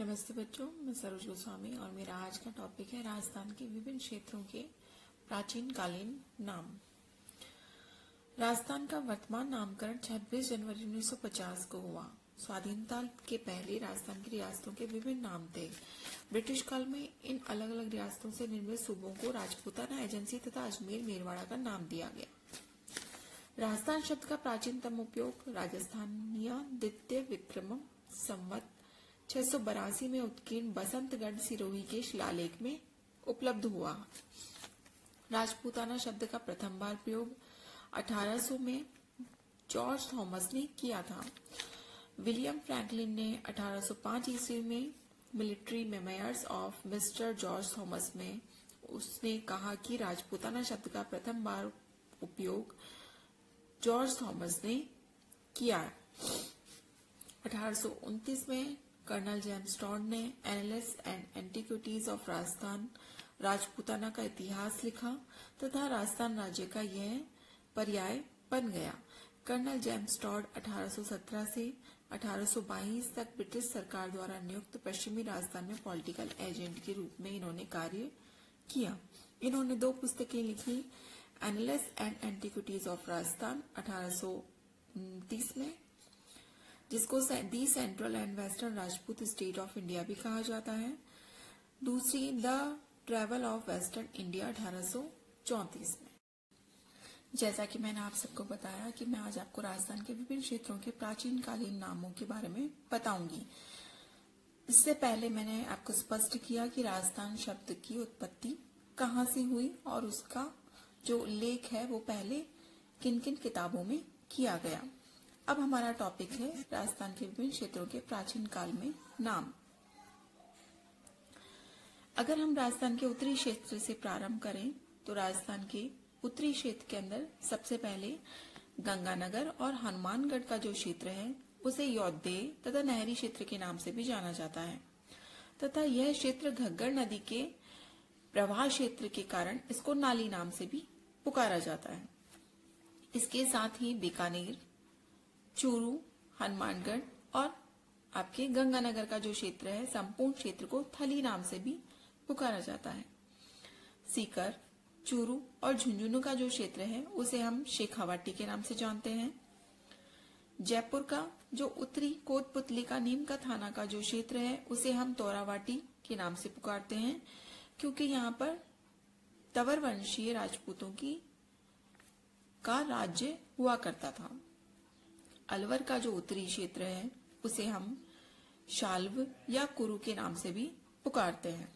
नमस्ते बच्चों, मैं सरोज गोस्वामी और मेरा आज का टॉपिक है राजस्थान के विभिन्न क्षेत्रों के प्राचीन कालीन नाम। राजस्थान का वर्तमान नामकरण 26 जनवरी 1950 को हुआ। स्वाधीनता के पहले राजस्थान की रियासतों के विभिन्न नाम थे। ब्रिटिश काल में इन अलग अलग रियासतों से निर्मित सूबों को राजपूताना एजेंसी तथा अजमेर मेरवाड़ा का नाम दिया गया। राजस्थान शब्द का प्राचीनतम उपयोग राजस्थानिया द्वितीय विक्रम संवत 682 में उत्कीर्ण बसंतगढ़ सिरोही के शिलालेख में उपलब्ध हुआ। राजपूताना शब्द का प्रथम बार प्रयोग 1800 में जॉर्ज थॉमस ने किया था। विलियम फ्रैंकलिन ने 1805 ईस्वी में military memoirs of mister George Thomas में उसने कहा कि राजपूताना शब्द का प्रथम बार उपयोग जॉर्ज थॉमस ने किया। 1829 में कर्नल जेम्स टॉड ने annals and antiquities of Rajasthan Rajputana का इतिहास लिखा तथा राजस्थान राज्य का यह पर्याय बन गया। कर्नल जेम्स टॉड 1817 से 1822 तक ब्रिटिश सरकार द्वारा नियुक्त पश्चिमी राजस्थान में पॉलिटिकल एजेंट के रूप में इन्होंने कार्य किया। इन्होंने 2 पुस्तकें लिखी, annals and antiquities of Rajasthan 1829 में, जिसको the central and western Rajput state of India भी कहा जाता है। दूसरी the travel of western India 1834 में। जैसा कि मैंने आप सबको बताया कि मैं आज आपको राजस्थान के विभिन्न क्षेत्रों के प्राचीन कालीन नामों के बारे में बताऊंगी। इससे पहले मैंने आपको स्पष्ट किया कि राजस्थान शब्द की उत्पत्ति कहाँ से हुई और उसका जो उल्लेख है वो पहले किन किन किताबों में किया गया। अब हमारा टॉपिक है राजस्थान के विभिन्न क्षेत्रों के प्राचीन काल में नाम। अगर हम राजस्थान के उत्तरी क्षेत्र से प्रारंभ करें तो राजस्थान के उत्तरी क्षेत्र के अंदर सबसे पहले गंगानगर और हनुमानगढ़ का जो क्षेत्र है उसे यौदेय तथा नहरी क्षेत्र के नाम से भी जाना जाता है तथा यह क्षेत्र घग्गर नदी के प्रवाह क्षेत्र के कारण इसको नाली नाम से भी पुकारा जाता है। इसके साथ ही बीकानेर, चूरू, हनुमानगढ़ और आपके गंगानगर का जो क्षेत्र है संपूर्ण क्षेत्र को थली नाम से भी पुकारा जाता है। सीकर, चूरू और झुंझुनू का जो क्षेत्र है उसे हम शेखावाटी के नाम से जानते हैं। जयपुर का जो उत्तरी कोटपुतली का नीम का थाना का जो क्षेत्र है उसे हम तोरावाटी के नाम से पुकारते हैं, क्योंकि यहाँ पर तवर वंशीय राजपूतों का राज्य हुआ करता था। अलवर का जो उत्तरी क्षेत्र है उसे हम शाल्व या कुरु के नाम से भी पुकारते हैं।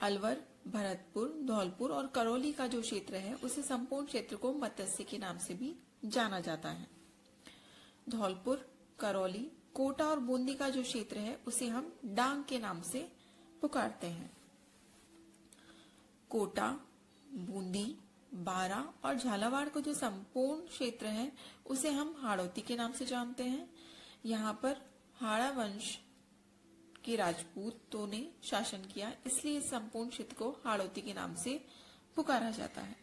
अलवर, भरतपुर, धौलपुर और करौली का जो क्षेत्र है उसे संपूर्ण क्षेत्र को मत्स्य के नाम से भी जाना जाता है। धौलपुर, करौली, कोटा और बूंदी का जो क्षेत्र है उसे हम डांग के नाम से पुकारते हैं। कोटा, बूंदी, बारा और झालावाड़ को जो संपूर्ण क्षेत्र है उसे हम हाड़ौती के नाम से जानते हैं। यहाँ पर हाड़ा वंश के राजपूतों ने शासन किया, इसलिए इस संपूर्ण क्षेत्र को हाड़ौती के नाम से पुकारा जाता है।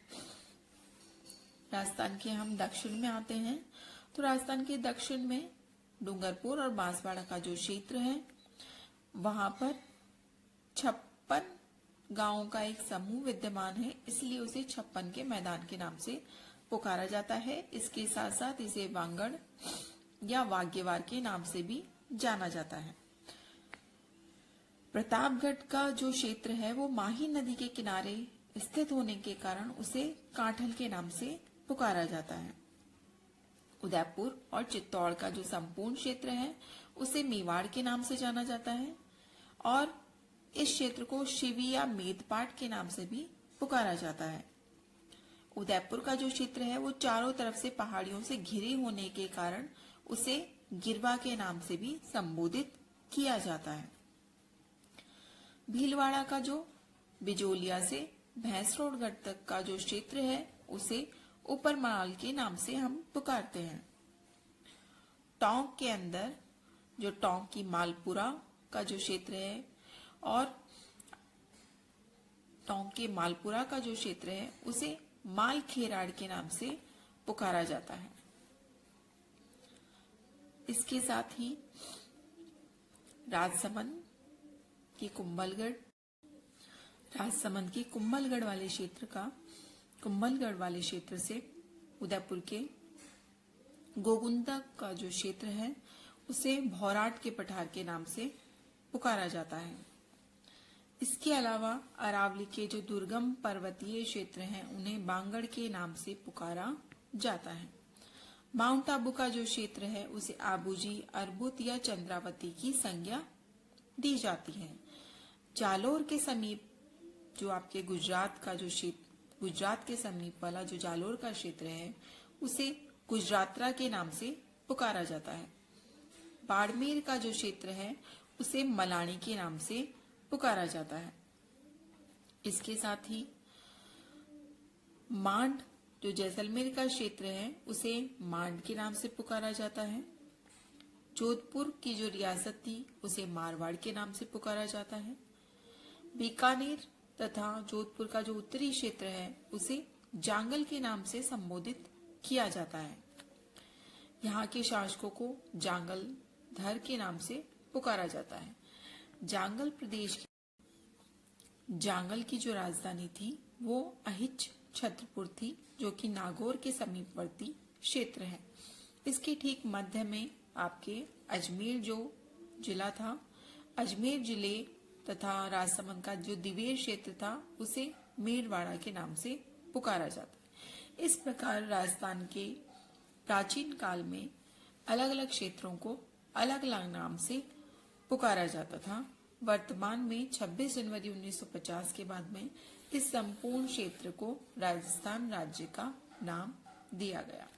राजस्थान के हम दक्षिण में आते हैं तो राजस्थान के दक्षिण में डूंगरपुर और बांसवाड़ा का जो क्षेत्र है वहां पर 56 गांवों का एक समूह विद्यमान है, इसलिए उसे 56 के मैदान के नाम से पुकारा जाता है। इसके साथ साथ इसे वांगड़ या वाग्यवार के नाम से भी जाना जाता है। प्रतापगढ़ का जो क्षेत्र है वो माही नदी के किनारे स्थित होने के कारण उसे कांठल के नाम से पुकारा जाता है। उदयपुर और चित्तौड़ का जो संपूर्ण क्षेत्र है उसे मेवाड़ के नाम से जाना जाता है और इस क्षेत्र को शिवी या मेदपाट के नाम से भी पुकारा जाता है। उदयपुर का जो क्षेत्र है वो चारों तरफ से पहाड़ियों से घिरे होने के कारण उसे गिरवा के नाम से भी संबोधित किया जाता है। भीलवाड़ा का जो बिजोलिया से भैंसरोडगढ़ तक का जो क्षेत्र है उसे ऊपरमाल के नाम से हम पुकारते हैं। टोंक के अंदर जो टोंक की मालपुरा का जो क्षेत्र है और टोंक के मालपुरा का जो क्षेत्र है उसे मालखेराड़ के नाम से पुकारा जाता है। इसके साथ ही राजसमंद की कुंभलगढ़, राजसमंद की कुंभलगढ़ वाले क्षेत्र से उदयपुर के गोगुंदा का जो क्षेत्र है उसे भौराट के पठार के नाम से पुकारा जाता है। इसके अलावा अरावली के जो दुर्गम पर्वतीय क्षेत्र हैं उन्हें बांगड़ के नाम से पुकारा जाता है। माउंट आबू का जो क्षेत्र है उसे आबूजी, अर्बुद या चंद्रावती की संज्ञा दी जाती है। जालोर के समीप जो आपके गुजरात के समीप वाला जो जालोर का क्षेत्र है उसे गुजरातरा के नाम से पुकारा जाता है। बाड़मेर का जो क्षेत्र है उसे मलानी के नाम से पुकारा जाता है। इसके साथ ही मांड जो जैसलमेर का क्षेत्र है उसे मांड के नाम से पुकारा जाता है। जोधपुर की जो रियासत थी उसे मारवाड़ के नाम से पुकारा जाता है। बीकानेर तथा जोधपुर का जो उत्तरी क्षेत्र है उसे जांगल के नाम से संबोधित किया जाता है। यहाँ के शासकों को जांगल धर के नाम से पुकारा जाता है। जांगल की जो राजधानी थी वो अहिच छत्रपुर थी, जो कि नागौर के समीपवर्ती क्षेत्र है। इसके ठीक मध्य में आपके अजमेर जो जिला था, अजमेर जिले तथा राजसमंद का जो दिवेर क्षेत्र था उसे मेड़वाड़ा के नाम से पुकारा जाता है। इस प्रकार राजस्थान के प्राचीन काल में अलग अलग क्षेत्रों को अलग अलग नाम से पुकारा जाता था। वर्तमान में 26 जनवरी 1950 के बाद में इस संपूर्ण क्षेत्र को राजस्थान राज्य का नाम दिया गया।